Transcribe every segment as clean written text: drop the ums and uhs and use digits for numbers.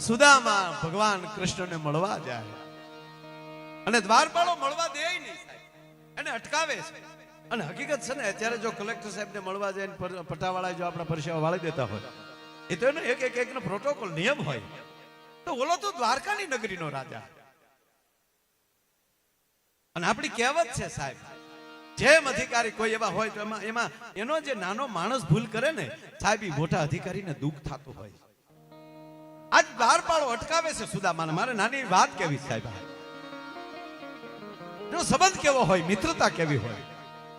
સુદામા ભગવાન કૃષ્ણને મળવા જાય અને દ્વારપાળો મળવા દે નહીં, એને અટકાવે છે. અને હકીકત છે ને, અત્યારે જો કલેક્ટર સાહેબને મળવા જાય, પટાવાળા જો આપણા પરસેવા વાળી દેતા હોય, એ તો એનો એક નો પ્રોટોકોલ નિયમ હોય. તો ઓલો તો દ્વારકાની નગરીનો રાજા. અને આપણી કહેવત છે સાહેબ, જેમ અધિકારી કોઈ એવા હોય તો એમાં એનો જે નાનો માણસ ભૂલ કરે ને સાહેબ, એ મોટા અધિકારીને દુઃખ થતું હોય. આજ દ્વારપાળો અટકાવે છે સુદામાને. મારે નાની વાત કેવી સાહેબ, જો સંબંધ કેવો હોય, મિત્રતા કેવી હોય,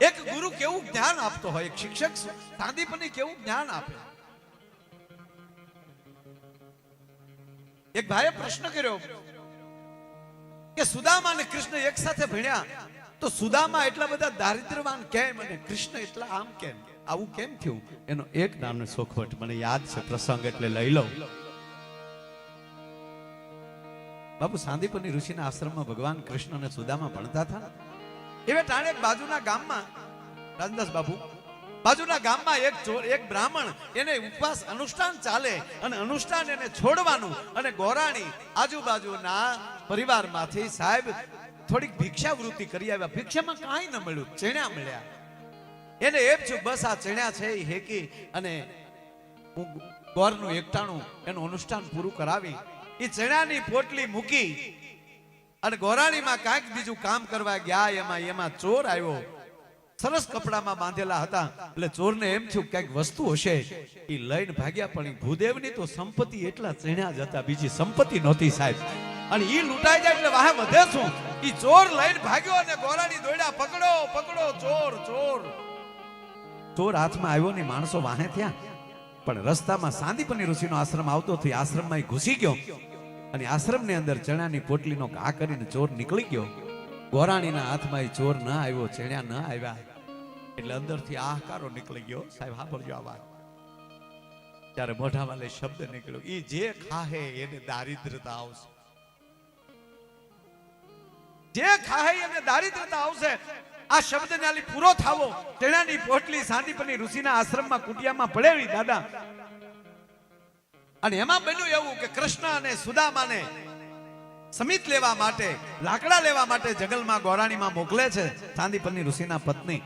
એક ગુરુ કેવું જ્ઞાન આપતો હોય, એક શિક્ષક સાંદીપની કેવું જ્ઞાન આપે. એક ભાઈએ પ્રશ્ન કર્યો કે સુદામા અને કૃષ્ણ એક સાથે ભણ્યા તો સુદામા એટલા બધા દારિદ્રવાન કેમ અને કૃષ્ણ એટલા આમ કેમ, આવું કેમ થયું? એનો એક નાનો સોખવટ મને યાદ છે, પ્રસંગ એટલે લઈ લઉં. બાપુ સાંદીપની ઋષિના આશ્રમમાં ભગવાન કૃષ્ણ અને સુદામા ભણતા હતા. એવે ટાણે બાજુના ગામમાં રાજદાસ બાપુ, બાજુના ગામમાં એક બ્રાહ્મણ, એને ઉપવાસ અનુષ્ઠાન ચાલે અને અનુષ્ઠાન એને છોડવાનું, અને ગોરાણી આજુબાજુના પરિવારમાંથી સાહેબ થોડીક ભિક્ષાવૃત્તિ કરી આવ્યા. ભિક્ષામાં કાંઈ ન મળ્યું, ચણ્યા મળ્યા. એને એમ છું બસ આ ચણ્યા છે એ હેકી અને હું ગોરનું એકટાણું એનું અનુષ્ઠાન પૂરું કરાવી એ ચણાની પોટલી મૂકી અને ગોરાણીમાં કાંઈક બીજું કામ કરવા ગયા. એમાં ચોર આવ્યો. સરસ કપડામાં બાંધેલા હતા, એટલે ચોરને એમ થયું કઈક વસ્તુ હશે, એ લઈને ભાગ્યા. પણ ભૂદેવની તો સંપત્તિ એટલા ચણ્યા જ હતા, બીજી સંપત્તિ નહોતી સાહેબ. અને ઈ લૂંટાઈ જાય એટલે વાહે વધે શું, ઈ ચોર લઈને ભાગ્યો અને ગોરાણી દોડ્યા, પકડો પકડો ચોર ચોર. ચોર હાથમાં આવ્યો ને માણસો વાહે થયા. પણ રસ્તામાં સાંદીપની ઋષિનો આશ્રમ આવતો હતો, આશ્રમમાં ઘૂસી ગયો અને આશ્રમની અંદર ચણાની પોટલીનો ઘા કરીને ચોર નીકળી ગયો. ગોરાણીના હાથમાં ચોર ન આવ્યો, ચણ્યા ન આવ્યા, એટલે અંદરથી આહકારો નીકળી ગયો. સાહેબ સાંભળજો આ વાત. ત્યારે મોઢામાં લઈ શબ્દ નીકળ્યો, ઈ જે ખાહે એને દારિદ્રતા આવશે, જે ખાહે એને દારિદ્રતા આવશે. આ શબ્દ નાલી પૂરો થાવો. ચણાની પોટલી સાંદીપની ઋષિના આશ્રમમાં કુટિયામાં પડેલી દાદા. અને એમાં બન્યું એવું કે કૃષ્ણ અને સુદામાને સમિત લેવા માટે, લાકડા લેવા માટે જંગલમાં ગોરાણીમાં મોકલે છે સાંદીપની ઋષિના પત્ની.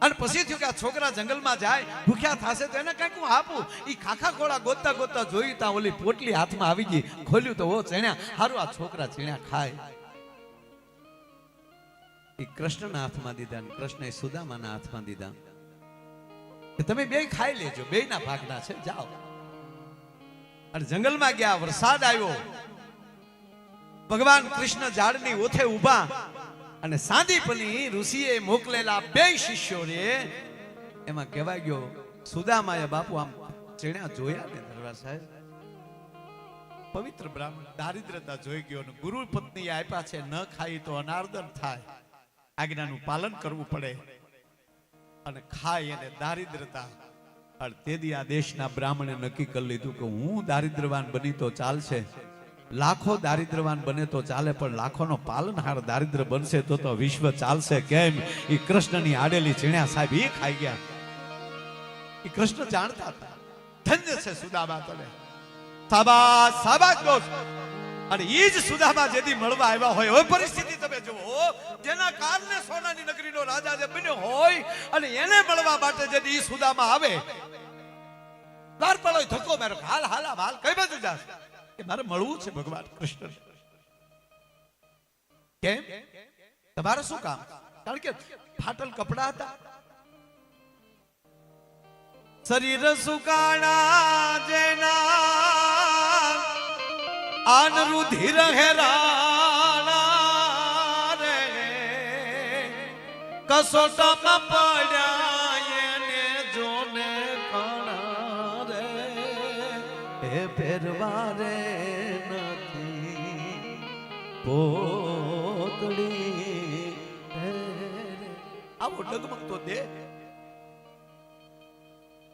અને પછી થયું કે આ છોકરા જંગલમાં જાય, ભૂખ્યા થશે તો એને કંઈક હું આપું. ઈ ખાખા ખોળા ગોતતા ગોતતા જોયું ત્યાં ઓલી પોટલી હાથમાં આવી ગઈ. ખોલ્યું તો ઓ ચણ્યા. હારું આ છોકરા ચણ્યા ખાય. એ કૃષ્ણના હાથમાં દીધા ને કૃષ્ણએ સુદામાના હાથમાં દીધા કે તમે બે ખાઈ લેજો, બેયના ભાગના છે, જાઓ. અને જંગલમાં ગયા. વરસાદ આવ્યો. ભગવાન કૃષ્ણ ઝાડની ઓથે ઊભા અને સાંદીપની ઋષિએ મોકલેલા બે શિષ્યોને એમાં કહેવાય ગયો, સુદામાએ બાપુ આમ ચણ્યા જોયા ને દરબાર સાહેબ, પવિત્ર બ્રાહ્મણ, દારિદ્રતા જોઈ ગયો. અને ગુરુ પત્ની આપ્યા છે, ન ખાઈ તો અનાર્દન થાય, આજ્ઞાનું પાલન કરવું પડે. અને ખાય અને દારિદ્રતા. અને તેથી આ દેશના બ્રાહ્મણે નક્કી કરી લીધું કે હું દારિદ્રવાન બની તો ચાલશે, લાખો દારિદ્રવાન બને તો ચાલે, પણ લાખોનો પાલનહાર દારિદ્ર બનશે તો વિશ્વ ચાલશે. કેમ? એ કૃષ્ણની આડેલી ચણ્યા સાહેબ એ ખાઈ ગયા. એ કૃષ્ણ જાણતા હતા. ધન્ય છે સુદામા તને, સાબાસ સાબાસ બોલ. અને એ જ સુદામા જેથી મળવા આવ્યા હોય, હવે પરિસ્થિતિ તમે જુઓ, જેના કારણે સોનાની નગરીનો રાજા જે બન્યો હોય અને એને મળવા માટે જેથી એ સુદામા આવે, દ્વારપાળોએ ધક્કો માર્યો, હાલ હાલ હાલ કઈ બાજુ જાસ? કે મારે મળવું છે ભગવાન કૃષ્ણ. કેમ? તમારે શું કામ? કારણ કે ફાટલ કપડા હતા, શરીર સુકાણા જેના આન રુધિર હેરાણા રે, કસોટામાં પડ્યા એને જોને કાણા રે, એ ફેરવારે નથી પોતડી. આવો ડગમગતો દે.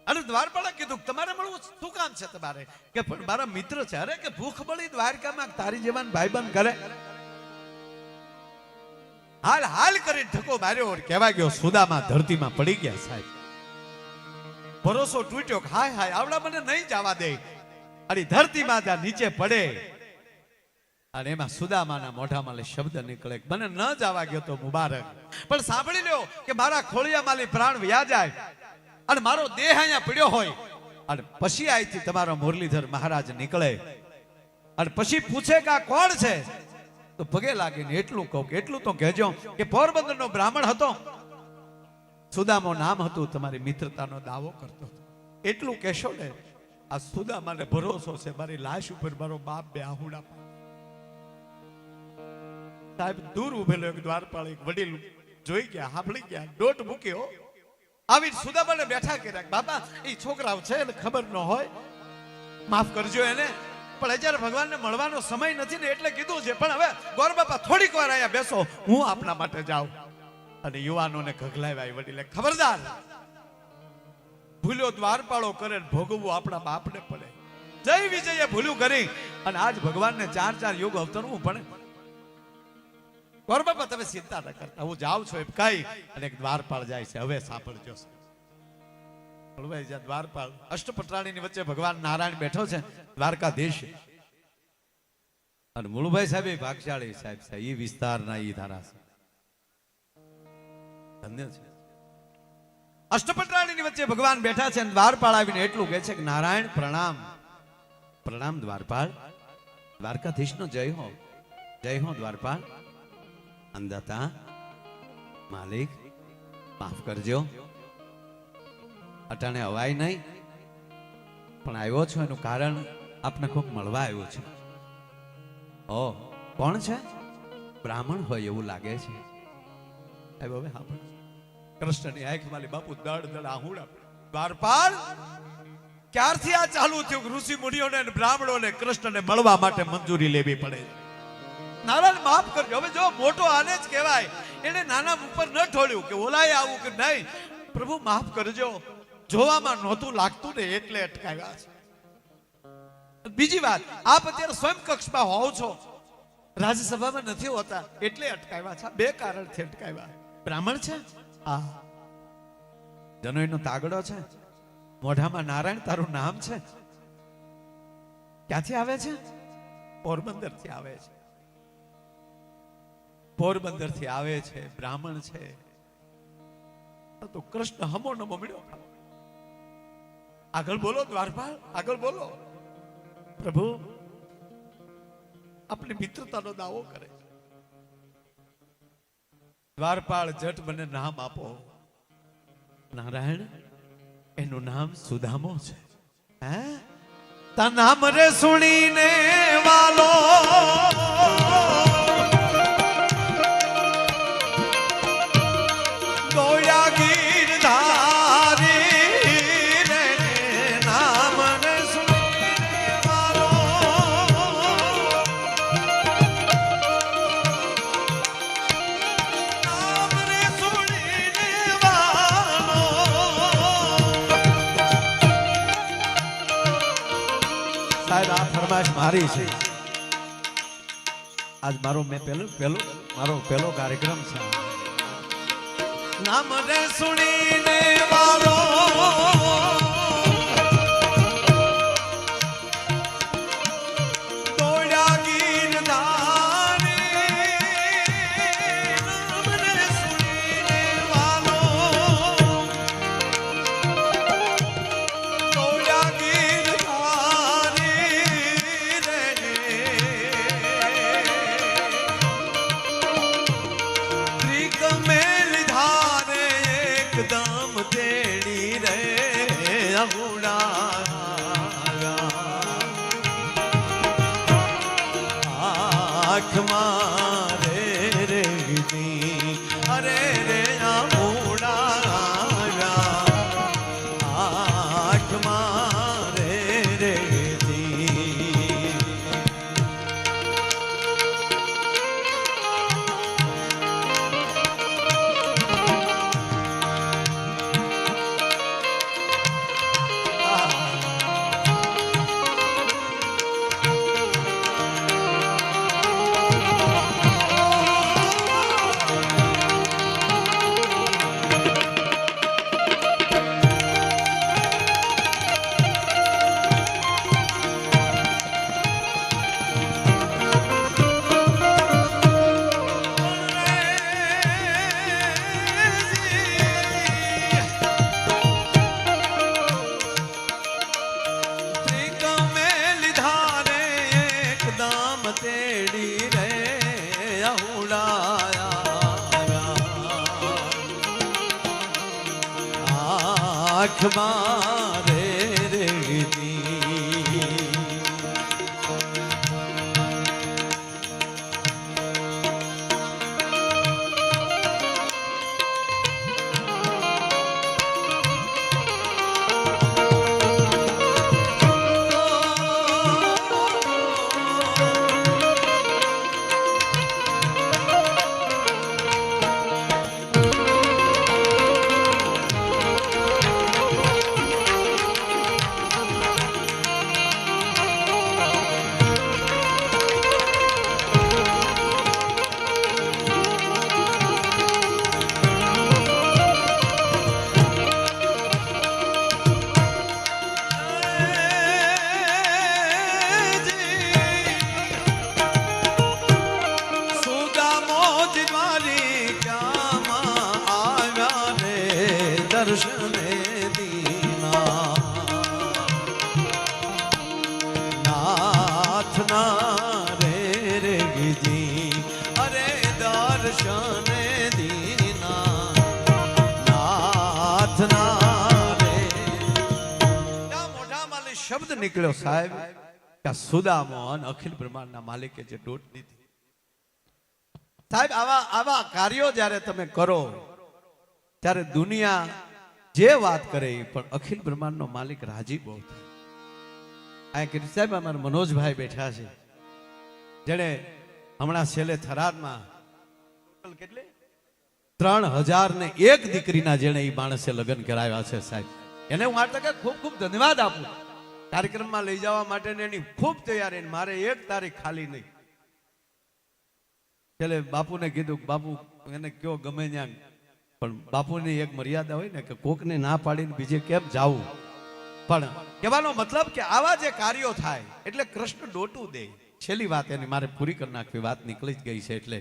અને દ્વારપાળા કીધું તમારે મળવું શું કામ છે તમારે? કે પણ મારા મિત્ર છે. અરે કે ભૂખ બળી દ્વારકામાં તારી જેવાન ભાઈબંધ કરે. હાલ હાલ કરી ધક્કો માર્યો. કહેવા ગયો સુદામા ધરતીમાં પડી ગયા સાહેબ. ભરોસો તૂટ્યો. હાય હાય આવડા મને નહીં જવા દે. અને ધરતીમાં જ્યાં નીચે પડે અને એમાં સુદામાના મોઢામાં શબ્દ નીકળે, મને ન જવા ગયો તો મુબારક, પણ સાંભળી લ્યો કે મારા ખોળિયામાં પ્રાણ વ્યા જાય અને મારો દેહ અહીંયા પડ્યો હોય અને પછી અહીંથી તમારો મુરલીધર મહારાજ નીકળે અને પછી પૂછે કે આ કોણ છે, તો પગે લાગીને એટલું કહું કે એટલું તો કહેજો કે પોરબંદરનો બ્રાહ્મણ હતો, સુદામો નામ હતું, તમારી મિત્રતાનો દાવો કરતો હતો, એટલું કહેશો ને આ સુદામાને ભરોસો છે મારી લાશ ઉપર મારો બાપ બે આહુડા સાહેબ દૂર ઉભેલો એક દ્વારપાળ એક વડીલ જોઈ ગયા, સાંભળી ગયા, દોટ મૂક્યો, આવી સુદામાને બેઠા કર્યા, બાપા એ છોકરાઓ છે એને ખબર ન હોય, માફ કરજો એને, પણ અત્યારે ભગવાનને મળવાનો સમય નથી ને એટલે કીધું છે, પણ હવે ગોર બાપા થોડીક વાર અહીંયા બેસો, હું આપના માટે જાઉં. અને યુવાનોને ઘગલાવ્યા વડીલે, ખબરદાર ભૂલ્યો દ્વારપાળો કરે ભોગવવું આપણા બાપને પડે. જય વિજયે ભૂલ્યું કરી અને આજ ભગવાનને 4 યુગ અવતરવું પડે. ગોર બાપા તમે ચિંતા ન કરતા, હું જાઉં છું એમ કઈ અને એક દ્વારપાળ જાય છે. હવે સાંભળજો, દ્વારપાળ અષ્ટપટરાણીની વચ્ચે ભગવાન નારાયણ બેઠો છે, દ્વારકાધીશ, અને મુળુભાઈ સાહેબ ભાગશાળી સાહેબ છે, એ વિસ્તારના એ ધારા છે, ધન્ય છે. અષ્ટપટરાણીની વચ્ચે ભગવાન બેઠા છે અને દ્વારપાળ આવીને એટલું કહે છે કે નારાયણ પ્રણામ. પ્રણામ દ્વારપાળ, દ્વારકાધીશનો જય હો, જય હો દ્વારપાળ. અંદાતા માલિક માફ કરજો, અટાણે હવાય નહીં, પણ આવ્યો છો એનું કારણ આપને કોક મળવા આવ્યો છે. ઓ કોણ છે? બ્રાહ્મણ હોય એવું લાગે છે. હવે હા, કૃષ્ણની આંખ માલી બાપુ દડ દડ આહુડા. દ્વારપાળ ક્યારથી આ ચાલુ થયું? ઋષિ મુનિઓને અને બ્રાહ્મણોને કૃષ્ણને મળવા માટે મંજૂરી લેવી પડે. નારાયણ માફ કરજો. હવે જો મોટો આને જ કહેવાય, એને નાના ઉપર ન ઠોળ્યું કે ઓલાય આવું કે નહીં. પ્રભુ માફ કરજો, જોવામાં નહોતું લાગતું ને એટલે અટકાવ્યા છે. બીજી વાત, આપ અત્યારે સ્વયં કક્ષમાં હોવ છો, રાજ્યસભામાં નથી હોતા એટલે અટકાવ્યા છે. બે કારણથી અટકાવ્યા. બ્રાહ્મણ છે, આ જનોઈનો તાગડો છે, મોઢામાં નારાયણ તારું નામ છે. ક્યાંથી આવે છે? પોરબંદર થી આવે છે, પોરબંદર થી આવે છે, બ્રાહ્મણ છે. તો કૃષ્ણ હમો નમો મળ્યો. આગળ બોલો દ્વારપાળ, આગળ બોલો. પ્રભુ આપણી મિત્રતાનો દાવો કરે. દ્વારપાળ જટ મને નામ આપો. નારાયણ એનું નામ સુદામો છે. હે તા નામ રે સુણીને વાલો ગોયા ગીરધારી રે નામ રે સુણીને વાલો નામ રે સુણીને વાલો. સાહેબ આ ફરમાઈશ મારી છે. આજ મારો મારો પહેલો કાર્યક્રમ છે. નામ રે સુણીને વાલો દોડ્યા ગીરધારી નામ રે સુણીને વાલો દોડ્યા ગીરધારી રે ત્રિક મેલ ધારે એકદમ તેડી રે તેડી રે અહુડાયા આંખમાં રે રેતી દર્શને દીના નાથના રે રે ગીજી અરે દર્શને દીના નાથના રે મોઢામાં શબ્દ નીકળ્યો સાહેબ કે સુદામોહન અખિલ બ્રહ્માંડના માલિકે જે દોટ દીધી સાહેબ આવા કાર્યો જ્યારે તમે કરો ત્યારે દુનિયા જે વાત કરે પણ અખિલ બ્રહ્માંડનો માલિક રાજી બહુ થાય. આ કીર્તિ સાહેબ અમારા મનોજભાઈ બેઠા છે જેને હમણાં છેલ્લે થરાદમાં કેટલે 3001 દીકરીના જેને એ માણસે લગ્ન કરાવ્યા છે સાહેબ. એને હું આ તકે ખૂબ ખૂબ ધન્યવાદ આપું. કાર્યક્રમમાં લઈ જવા માટે એની ખૂબ તૈયારી. મારે 1 તારીખ ખાલી નહીં. છેલ્લે બાપુને કીધું બાપુ એને કયો ગમે ત્યાં પણ બાપુની એક મર્યાદા હોય ને કે કોકને ના પાડીને બીજે કેમ જાવું. પણ કહેવાનો મતલબ કે આવા જે કાર્યો થાય એટલે કૃષ્ણ ડોટું દે. છેલ્લી વાત એની મારે પૂરી કરી નાખવી. વાત નીકળી જ ગઈ છે એટલે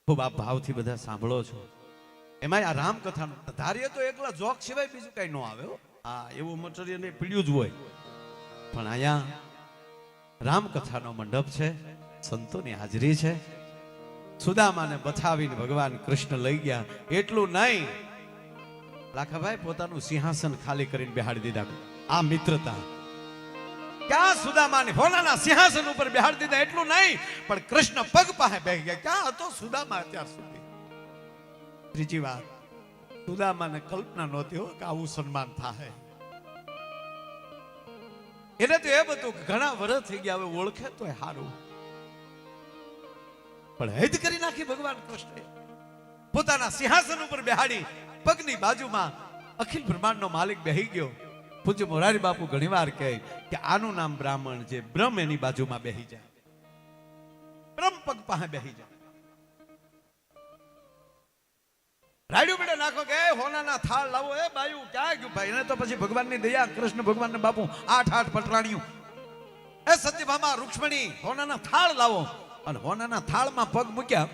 ખૂબ આ ભાવથી બધા સાંભળો છો. એમાં આ રામકથાનું ધારીએ તો એકલા જોક સિવાય બીજું કઈ ન આવે. હા એવું મટીરિયલ પીડ્યું જ હોય. પણ અહીંયા રામકથાનો મંડપ છે, સંતોની હાજરી છે. સુદામાને બથાવીને ભગવાન કૃષ્ણ લઈ ગયા. એટલું નહીં, લાખાભાઈ પોતાનું સિંહાસન ખાલી કરીને બેહાડી દીધા. આ મિત્રતા ક્યાં સુદામાને હોનાના સિંહાસન ઉપર બેહાડી દીધા. એટલું નહીં પણ કૃષ્ણ પગ પાસે બેસી ગયા. ક્યાં હતો સુદામા અત્યાર સુધી? ત્રીજી વાત, સુદામાને કલ્પના નહોતી હો કે આવું સન્માન થાય. એને તો એમ હતું કે ઘણા વર્ષ થઈ ગયા, હવે ઓળખે તો સારું. પણ હેદ કરી નાખી ભગવાન કૃષ્ણે. પોતાના સિંહાસન ઉપર બેહાડી પગની બાજુમાં અખિલ બ્રહ્માંડનો માલિક બેહી ગયો. પૂજ્ય મોરારી બાપુ ઘણીવાર કહે કે આનું નામ બ્રાહ્મણ છે. બ્રહ્મ એની બાજુમાં બેહી જાય, બ્રહ્મ પગ પાસે બેહી જાય. રાડ્યું બેટા નાખો કે હોનાના થાળ લાવો. એ બાયું ક્યાં ગયું ભાઈ? એને તો પછી ભગવાનની દયા, કૃષ્ણ ભગવાનને બાપુ 8 પટરાણ્યું. એ સત્યભામા રૂક્ષ્મણી હોનાના થાળ લાવો. અને હોનાના થાળમાં પગ મૂક્યા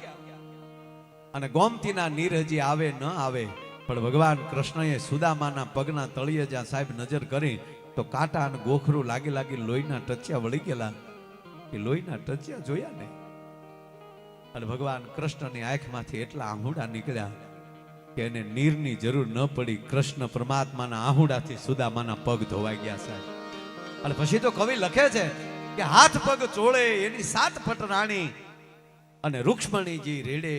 અને ગોમતીના નીર હજી આવે ન આવે પણ ભગવાન કૃષ્ણએ સુદામાના પગના તળિયે જ્યાં સાહેબ નજર કરી તો કાંટા અને ગોખરું લાગી લાગી લોહીના ટચિયા વળી ગયેલા. એ લોહીના ટચિયા જોયા ને અને ભગવાન કૃષ્ણની આંખમાંથી એટલા આહુડા નીકળ્યા કે એને નીરની જરૂર ન પડી. કૃષ્ણ પરમાત્માના આહુડાથી સુદામાના પગ ધોવાઈ ગયા સાહેબ. અને પછી તો કવિ લખે છે કે હાથ પગ ચોળે એની 7 પટરાણી અને રૂક્ષ્મણીજી રેડે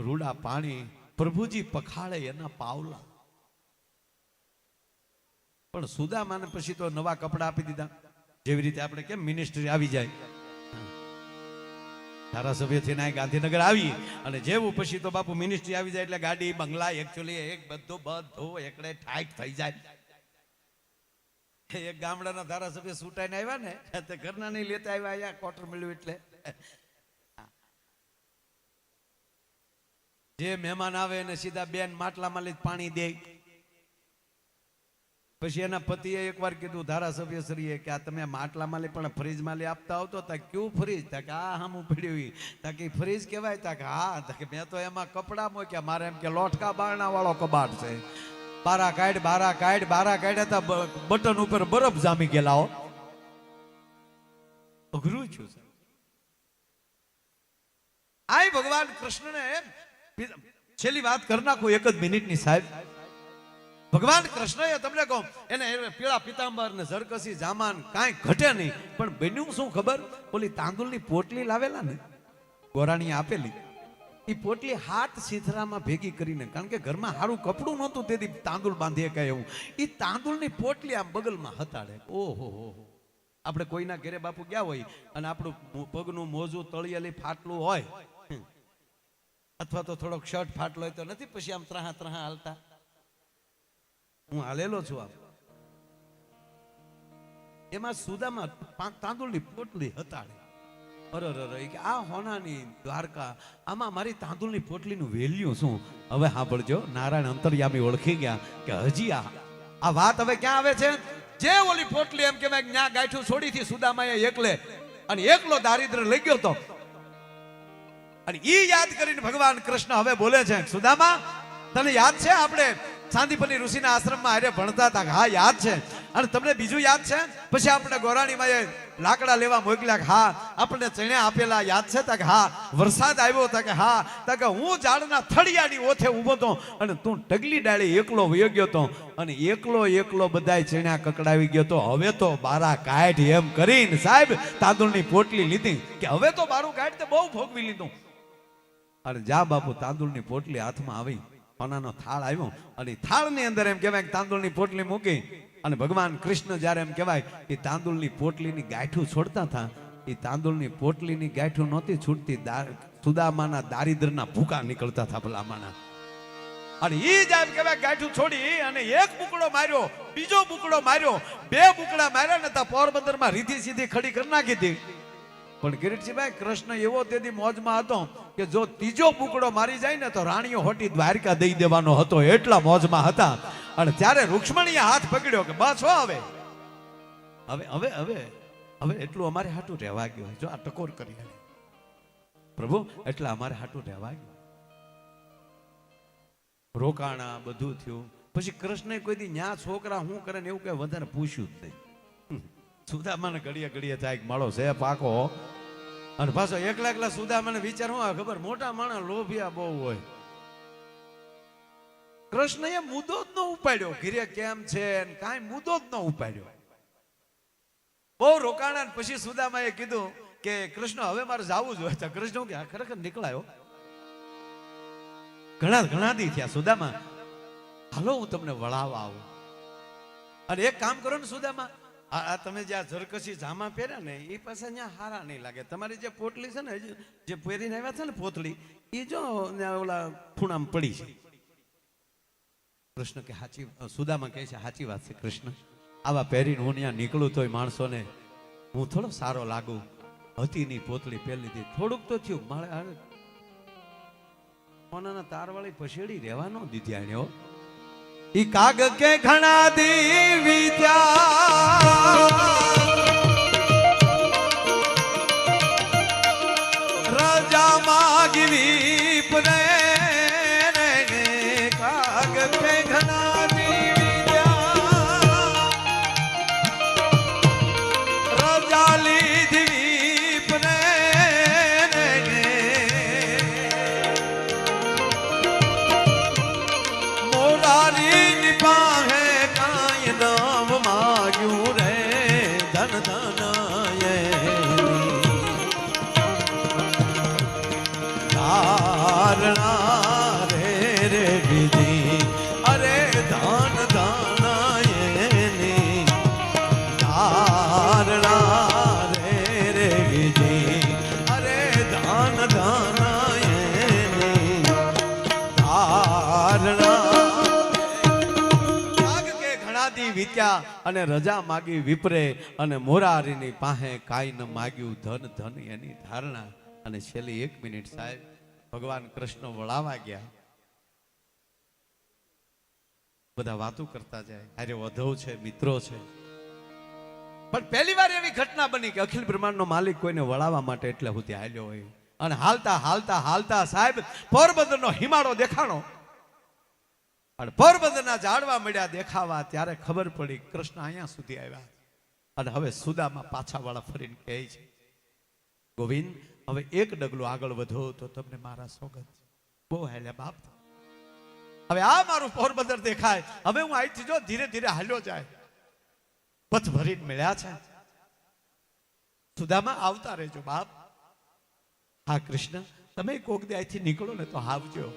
રૂડા પાણી. પ્રભુજી પખાળે એના પાવલા. પણ સુદામાને પછી તો નવા કપડા આપી દીધા. જેવી રીતે આપણે કેમ મિનિસ્ટ્રી આવી જાય, ધારાસભ્યથી ના ગાંધીનગર આવી અને જેવું પછી તો બાપુ મિનિસ્ટ્રી આવી જાય એટલે ગાડી બંગલા એકચ્યુઅલી એક બધું એકડે ઠાઈટ થઈ જાય. એક ગામડાના ધારાસભ્ય છૂટાઈને આવ્યા ને તે ઘરના નહીં લેતા આવ્યા, અહીંયા ક્વાર્ટર મળ્યું એટલે જે મહેમાન આવે એને સીધા બેન માટલામાં લઈ પાણી દે. પછી એના પતિએ એકવાર કીધું ધારાસભ્ય શ્રીએ કે આ તમે માટલામાં લઈ પણ ફ્રીજમાં લઈ આપતા આવતો. તા ક્યું ફ્રીજ? તા કે આ હમું પડ્યું. તા કે ફ્રીજ કહેવાય? તા કે હા. તા કે મેં તો એમાં કપડા મૂક્યા. મારે એમ કે લોટકા બારણા વાળો કબાટ છે. બારા કાઢ્યા તા બટન ઉપર બરફ જામી ગયેલા. અઘરું છું આય ભગવાન કૃષ્ણને છેલ્લી વાત કરી નાખું એક જ મિનિટની સાહેબ. ભગવાન કૃષ્ણએ તમને કહું એને પીળા પિતાંબર ને ઝરકસી જામાન કાંઈ ઘટે નહીં, પણ બન્યું શું ખબર? ઓલી તાંદુલની પોટલી લાવેલા ને ગોરાણી આપેલી, એ પોટલી હાથ સીથરામાં ભેગી કરીને, કારણ કે ઘરમાં સારું કપડું નહોતું તેથી તાંદુલ બાંધીએ કાંઈ એવું, એ તાંદુલની પોટલી આમ બગલમાં હતાડે. ઓહો હો, આપણે કોઈના ઘરે બાપુ ગયા હોય અને આપણું પગનું મોજું તળિયેલી ફાટલું હોય અથવા તો થોડોક શર્ટ ફાટલો હોય તો નથી પછી આમ ત્રાહા ત્રાહા હાલતા? હું હાલેલો છું આમ. એમાં સુદામાં તાંદુલની પોટલી હતાડે. અરે કે આ હોનાની દ્વારકા, આમાં મારી તાંદુલની પોટલીનું વેલ્યુ શું? હવે સાંભળજો, નારાયણ અંતર્યામી ઓળખી ગયા કે હજી આ વાત હવે ક્યાં આવે છે? જે ઓલી પોટલી એમ કહેવાય ન્યા ગાંઠું છોડીથી સુદામાએ એકલે અને એકલો દારિદ્ર લઈ ગયો તો, અને ઈ યાદ કરીને ભગવાન કૃષ્ણ હવે બોલે છે, સુદામા તને યાદ છે આપણે સાંદીપની ઋષિના આશ્રમમાં હારે ભણતા હતા? હા યાદ છે. અને તમને બીજું યાદ છે? પછી આપણે ગોરાણીમાં લાકડા લેવા મોકલ્યા? હા. આપણે ચણ્યા આપેલા યાદ છે? તક હા. વરસાદ આવ્યો? તક હા. તક હું ઝાડના થળિયાની ઓથે ઊભો તો અને તું ટગલી ડાળી એકલો વયો ગયો તો અને એકલો બધાય ચણ્યા કકડાવી ગયો તો હવે તો બારા કાઢ એમ કરીને સાહેબ તાંદુળની પોટલી લીધી કે હવે તો બારું કાઢ તે બહુ ભોગવી લીધું. અને જા બાપુ તાંદુળની પોટલી હાથમાં આવી, સોનાનો થાળ આવ્યો અને થાળની અંદર એમ કહેવાય તાંદુળની પોટલી મૂકી અને ભગવાન કૃષ્ણ જ્યારે એમ કહેવાય એ તાંદુળની પોટલીની ગાંઠું છોડતા હતા, એ તાંદુળની પોટલીની ગાંઠું નહોતી છૂટતી, સુદામાના દારિદ્રના ભૂકા નીકળતા હતા ભલામાના. અને ઈ જ એમ કહેવાય ગાંઠું છોડી અને એક બુકડો માર્યો, બીજો બુકડો માર્યો, બે બુકડા માર્યા ને તા પોરબંદરમાં રીધી સીધી ખડી કરી નાખી હતી. પણ કિરીટસિંહભાઈ કૃષ્ણ એવો તેથી મોજમાં હતો કે જો ત્રીજો બુકડો મારી જાય ને તો રાણીઓ હોટી દ્વારકા દઈ દેવાનો હતો, એટલા મોજમાં હતા. અને ત્યારે રૂક્ષ્મણીએ હાથ પકડ્યો કે બસ હો હવે હવે હવે હવે હવે એટલું અમારે હાટું રહેવા ગયું. જો આ ટકોર કરી પ્રભુ એટલા અમારે હાટું રહેવા ગયું. રોકાણા બધું થયું. પછી કૃષ્ણે કોઈ દી ન્યા છોકરા શું કરે ને એવું કઈ વધારે પૂછ્યું જ નહીં. સુદામાને ઘડીએ થાય માળો છે પાકો. અને પાછો એકલા સુદામાને વિચાર શું આવે ખબર? મોટા માણસ લોભિયા બહુ હોય. કૃષ્ણએ મુદ્દો જ ન ઉપાડ્યો, ઘીરે કેમ છે કાંઈ મુદ્દો જ ન ઉપાડ્યો. બહુ રોકાણા. પછી સુદામાએ કીધું કે કૃષ્ણ હવે મારે જવું જ હોય. કૃષ્ણ કે ખરેખર નીકળાયો, ઘણા દી થયા સુદામા, હાલો હું તમને વળાવવા આવું. અને એક કામ કરો ને સુદામા, આ તમે જે ઝરકસી જામા પહેર્યા ને એ પાછા ત્યાં હારા નહીં લાગે. તમારી જે પોટલી છે ને જે પહેરીને આવ્યા છે ને પોતળી, એ જો ઓલા ખૂણામાં પડી છે. કૃષ્ણ કે સાચી, સુદામા કહે છે સાચી વાત છે કૃષ્ણ, આવા પહેરીને હું ત્યાં નીકળું તોય માણસોને હું થોડો સારો લાગુ. હતીની પોતળી પહેરી લીધી, થોડુંક તો થયું. મારે સોનાના તારવાળી પછેડી રહેવા ન દીધી આને. ઈ કાગ કે ઘણા દેવી રાજા માગવી પરે કાગ કે ઘણા દેવી રાજા લીધી પરે મોરારી અને રજા માગી વિપરે અને મોરારીની પાસે કાંઈ ન માગ્યું ધન એની ધારણા. અને છેલ્લી 1 મિનિટ સાહેબ ભગવાન કૃષ્ણ વળાવા ગયા. બધા વાતો કરતા જાય, અરે વધવ છે, મિત્રો છે. પણ પહેલી વાર એવી ઘટના બની કે અખિલ બ્રહ્માંડનો માલિક કોઈને વળાવવા માટે એટલે હું ત્યાં હાલ્યો હોય. અને હાલતા સાહેબ પોરબંદરનો હિમાળો દેખાણો અને પોરબંદરના ઝાડવા મળ્યા દેખાવા. ત્યારે ખબર પડી કૃષ્ણ અહીંયા સુધી આવ્યા. અને હવે સુદામા પાછા વાળા ફરીને કહે છે, ગોવિંદ હવે એક ડગલું આગળ વધો તો તમને મારા સોગંદ. બહુ હાલ્યા બાપ. હવે આ મારું પોરબંદર દેખાય. હવે હું અહીંથી જો ધીરે ધીરે હાલ્યો જાય. પથ ભરીને મળ્યા છે. સુદામા આવતા રહેજો બાપ. હા કૃષ્ણ, તમે કોક દે અહીંથી નીકળો ને તો આવજો.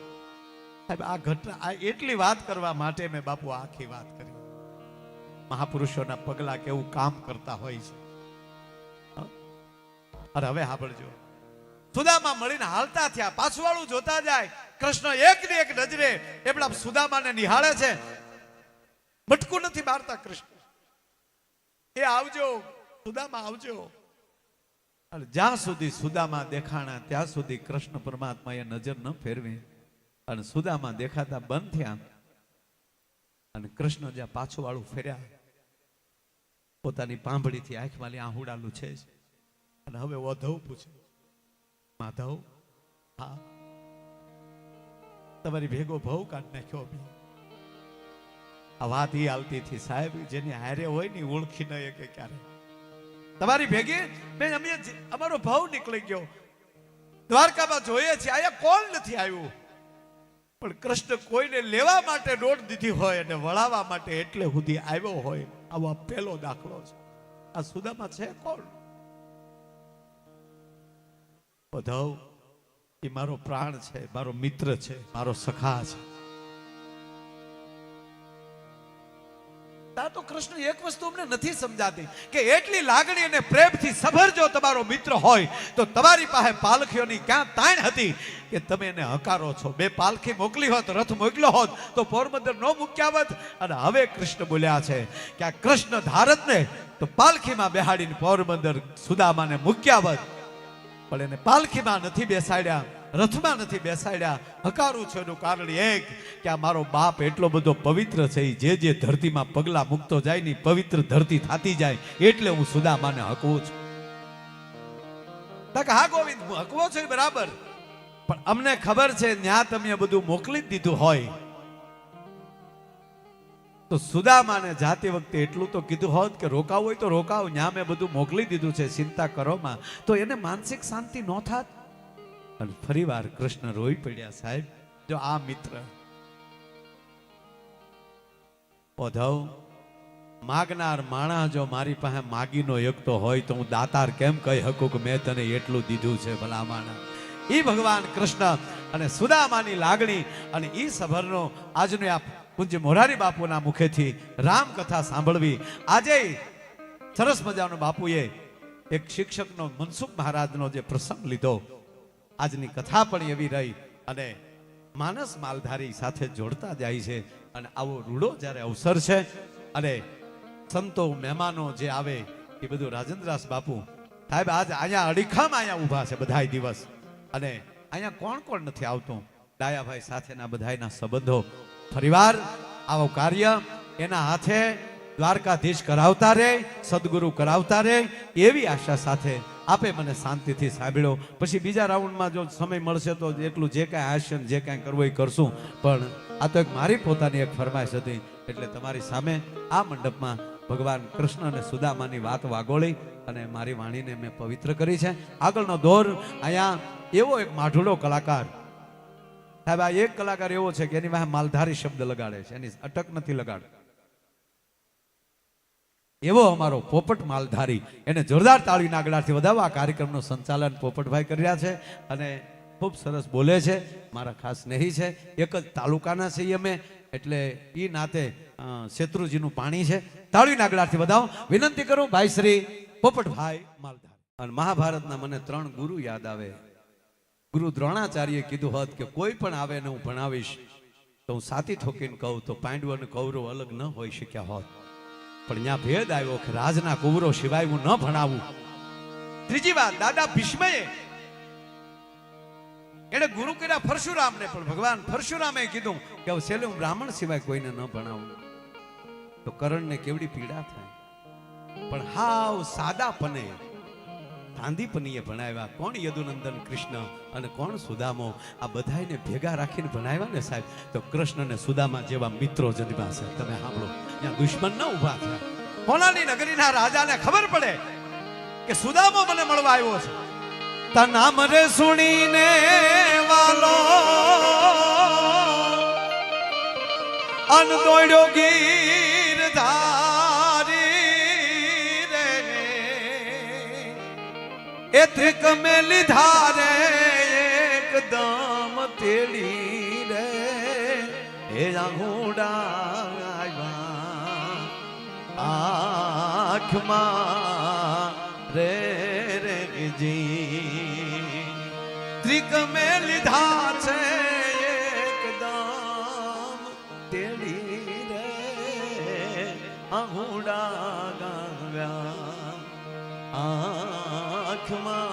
સાહેબ આ ઘટના આ એટલી વાત કરવા માટે મેં બાપુ આખી વાત કરી. મહાપુરુષોના પગલા કેવું કામ કરતા હોય છે. અરે હવે સાંભળજો. સુદામા મળીને હાલતા થયા. પાછુવાળું જોતા જાય. કૃષ્ણ એક ને એક નજરે એમના સુદામાને નિહાળે છે. મટકું નથી મારતા કૃષ્ણ. એ આવજો સુદામા આવજો. જ્યાં સુધી સુદામા દેખાણા ત્યાં સુધી કૃષ્ણ પરમાત્મા એ નજર ન ફેરવી અને સુદામા દેખાતા બંધ થયા. અને કૃષ્ણ જ્યાં પાછું વાળું ફેર્યા, પોતાની પાંભડીથી આંખમાં આહુડાલું છે. અને હવે વધવ પૂછે, માધવ, હા તમારી ભેગો ભવ કાઢ નાખ્યો. આ વાત એ હાલતી હતી સાહેબ, જેની હારે હોય ને ઓળખી ન કે ક્યારે તમારી ભેગી બેન અમે અમારો ભાવ નીકળી ગયો. દ્વારકામાં જોઈએ છે આયા કોણ નથી આવ્યું, પણ કૃષ્ણ કોઈને લેવા માટે દોડ દીધી હોય અને વળાવવા માટે એટલે સુધી આવ્યો હોય. આવો પહેલો દાખલો છે. આ સુદામા છે કોણ? ઉદ્ધવ એ મારો પ્રાણ છે, મારો મિત્ર છે, મારો સખા છે. તો કૃષ્ણ એક વસ્તુ અમને નથી સમજાતી કે એટલી લાગણી અને પ્રેમથી સભર જો તમારો મિત્ર હોય તો તમારી પાસે પાલખીઓની ક્યાં તાણ હતી કે તમે એને હકારો છો. બે પાલખી મોકલી હોત, રથ મોકલ્યો હોત તો પોરબંદર ન મૂક્યા હોત. અને હવે કૃષ્ણ બોલ્યા છે કે આ કૃષ્ણ ધારત ને તો પાલખીમાં બેહાડીને પોરબંદર સુદામાને મૂક્યા હોત, પણ એને પાલખીમાં નથી બેસાડ્યા, રથમાં નથી બેસાડ્યા. હકારું છે એનું કારણ એક કે આ મારો બાપ એટલો બધો પવિત્ર છે. જે જે ધરતીમાં પગલા મૂકતો જાય ને પવિત્ર ધરતી થતી જાય, એટલે હું સુદામાને હકવું છું. હા ગોવિંદ, હું હકવો છું બરાબર, પણ અમને ખબર છે ન્યા તમે બધું મોકલી જ દીધું હોય તો સુદામાને જાતી વખતે એટલું તો કીધું હોત કે રોકાવ હોય તો રોકાવ, ન્યા મેં બધું મોકલી દીધું છે, ચિંતા કરોમાં, તો એને માનસિક શાંતિ ન થાત. અને ફરી વાર કૃષ્ણ રોઈ પડ્યા. સાહેબ જો આ મિત્ર ઉદ્ધવ માગનાર માણસ જો મારી પાસે માગીનો એકતો હોય તો હું દાતાર કેમ કહી શકું કે મેં તને એટલું દીધું છે ભલા માણસ. ઈ ભગવાન કૃષ્ણ અને સુદામાની લાગણી અને ઈ સભરનો આજનો આ પૂજ્ય મોરારી બાપુના મુખેથી રામકથા સાંભળવી. આજે સરસ મજાનો બાપુએ એક શિક્ષકનો મનસુખ મહારાજનો જે પ્રસંગ લીધો, આજની કથા પણ એવી રહી અને માનસ માલધારી સાથે જોડતા જાય છે. અને આવો રૂડો જ્યારે અવસર છે અને સંતો મહેમાનો જે આવે એ બધું રાજેન્દ્રદાસ બાપુ સાહેબ આજ અહીંયા અડીખામાં અહીંયા ઊભા છે બધા દિવસ. અને અહીંયા કોણ કોણ નથી આવતું? ડાયાભાઈ સાથેના બધાના સંબંધો ફરીવાર આવો કાર્ય એના હાથે દ્વારકાધીશ કરાવતા રહે, સદગુરુ કરાવતા રહે એવી આશા સાથે આપે મને શાંતિથી સાંભળ્યો. પછી બીજા રાઉન્ડમાં જો સમય મળશે તો એટલું જે કાંઈ આશન જે કાંઈ કરવું એ કરશું. પણ આ તો એક મારી પોતાની એક ફરમાઈશ હતી એટલે તમારી સામે આ મંડપમાં ભગવાન કૃષ્ણ અને સુદામાની વાત વાગોળી અને મારી વાણીને મેં પવિત્ર કરી છે. આગળનો દોર અહીંયા એવો એક માઢુડો કલાકાર સાહેબ, આ એક કલાકાર એવો છે કે એની પાસે માલધારી શબ્દ લગાડે છે, એની અટક નથી લગાડતો. એવો અમારો પોપટ માલધારી, એને જોરદાર તાળીના આગળથી વધાવવા આ કાર્યક્રમનું સંચાલન પોપટભાઈ કરી રહ્યા છે અને ખૂબ સરસ બોલે છે. મારા ખાસ સ્નેહી છે, એક જ તાલુકાના છીએ અમે, એટલે એ નાતે શેત્રુજીનું પાણી છે. તાળીના આગળથી વધાવો વિનંતી કરું ભાઈ શ્રી પોપટભાઈ માલધારી. અને મહાભારતના મને 3 ગુરુ યાદ આવે. ગુરુ દ્રોણાચાર્યએ કીધું હોત કે કોઈ પણ આવે ને હું ભણાવીશ તો હું સાતી ઠોકીને કહું તો પાંડવ અને કૌરવ અલગ ન હોઈ શક્યા હોત. પણ ત્યાં ભેદ આવ્યો કે રાજના કુંવરો સિવાય હું ન ભણાવું. ત્રીજી વાત, દાદા ભીષ્મએ એને ગુરુ કર્યા પરશુરામને, પણ ભગવાન પરશુરામે કીધું કે હવે છેલ્લે હું બ્રાહ્મણ સિવાય કોઈને ન ભણાવું. તો કરણને કેવડી પીડા થાય. પણ હાવ સાદાપને ગાંધીપનીએ ભણાવ્યા. કોણ યદુનંદન કૃષ્ણ અને કોણ સુદામો, આ બધાને ભેગા રાખીને ભણાવ્યા ને સાહેબ, તો કૃષ્ણ અને સુદામા જેવા મિત્રો જન્મ્યા છે. તમે સાંભળો, ત્યાં દુશ્મન ન ઉભા થયા. હોનાની નગરીના રાજાને ખબર પડે કે સુદામો મને મળવા આવ્યો છે. તા નામ રે સુણીને વાલો અન દોડ્યો ગીર ધારી રે એ ત્રિક મે લીધા રે એકદમ તેડી રે એ આંગુડા આંખમાં રે રે જી ત્રિક મે લીધા છે એકદમ તેડી રે આંગુડા ગાવ્યા આંખમાં